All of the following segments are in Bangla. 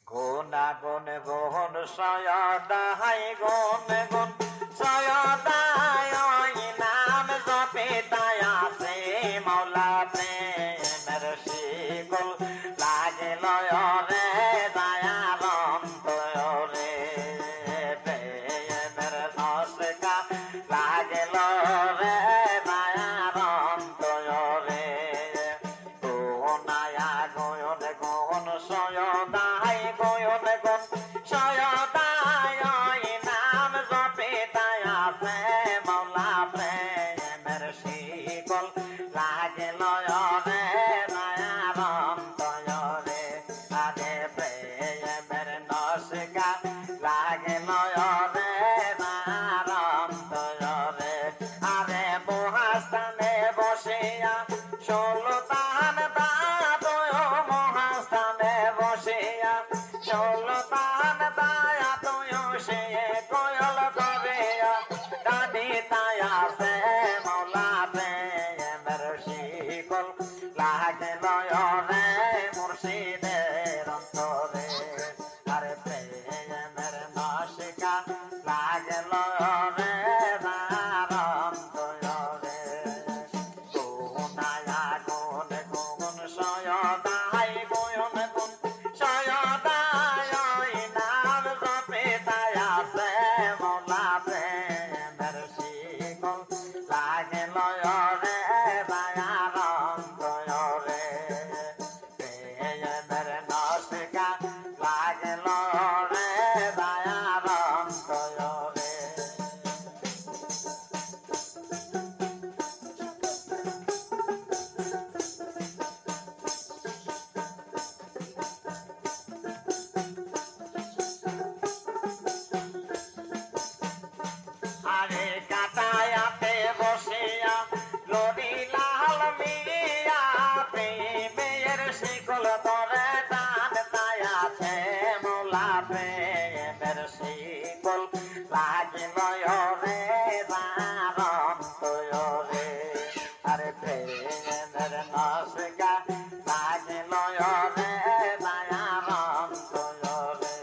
গুনা গুন গুন সয়দাই গুন গুন সয়দাই ওই নাম জপে তাই আছে মৌলা প্রেমের শিকল লাগিল রে দয়ার অন্তরে প্রেমের নসকা লাগিল রে দয়ার অন্তরে গুনায়া গুন গুন সয়দাই গুন গুন সয়দাই ওই নাম জপে তাই আছে মৌলা প্রেমের শিকল লাগিল রে দয়ার অন্তরে আরে প্রেমের নসকা লাগিল রে দয়ার অন্তরে আরে মহাস্থানে বসিয়া সুলতান দাদয় মহাস্থানে বসিয়া সুলতান দায়া তুই সে কোয়ল করিয়া দাদি তাই আছে মৌলা প্রেমের শিকল লাগিল রে মুর্শিদের অন্তরে আরে প্রেমের নসকা লাগিল রে তার অন্তরে গুনায়া গুন গুন সয়দাই গুন গুন সয়দাই ওই নাম জপে তাই আছে মৌলা প্রেমের শিকল লাগিল রে দয়ার অন্তরে প্রেমের নসকা লাগিল রে দয়ার অন্তরে আরে কাটায়াতে বসিয়া লড়ি লাল মিয়া প্রেমের শিকল ধরে টান তাই আছে মৌলা প্রেমের শিকল লাগিল রে তার অন্তরে আরে প্রেমের নসকা লাগিল রে দয়ার অন্তরে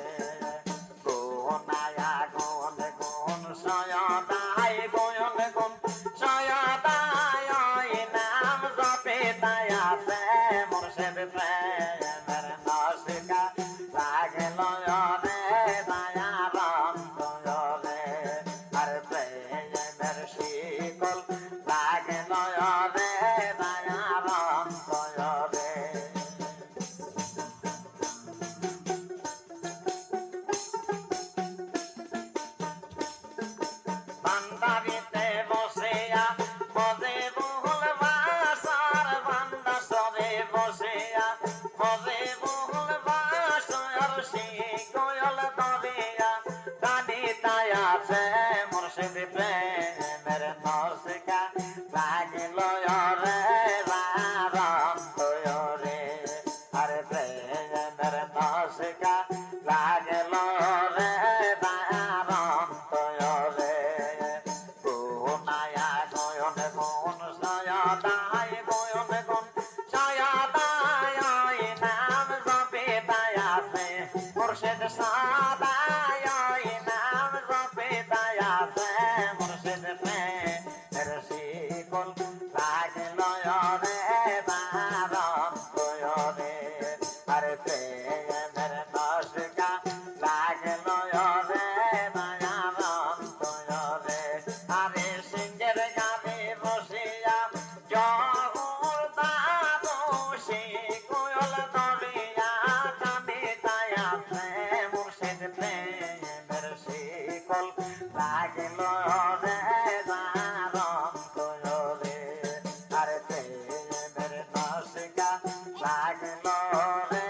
গুনায়া গুন গুন সয়দাই গুন গুন সয়দাই ওই নাম জপে তাই আছে মুর্শিদ প্রেমের নসকা লাগিল রে দয়ার অন্তরে আরে প্রেমের শিকল লাগিল রে দয়ার অন্তরে বান্দারিতে বসিয়া বজে বহুল বাসার বান্দা সরে বসিয়া বজে বহুল বাসার শিকল ধরিয়া দাদি তাই আছে মুর্শিদ প্রেমের নসকা লাগিল রে দয়ার অন্তরে আরে প্রেমের নসকা লাগিল রে দয়ার অন্তরে গুনায়া গুন গুন সয়দাই গুন গুন সয়দাই ওই নাম জপে তাই আছে মুর্শিদ সদাই ওই নাম জপে তাই আছে মুর্শিদ প্রেমের শিকল লাগিল রে তার অন্তরে আরে প্রেমের নসকা লাগিল রে দয়ার অন্তরে আরে সিংহের গানে বসিয়া জহুর দাদু শিকল ধরিয়া কানে তাই আছে মুর্শিদ প্রেমের শিকল লাগিল রে তার অন্তরে আরে প্রেমের নসকা লাগিল রে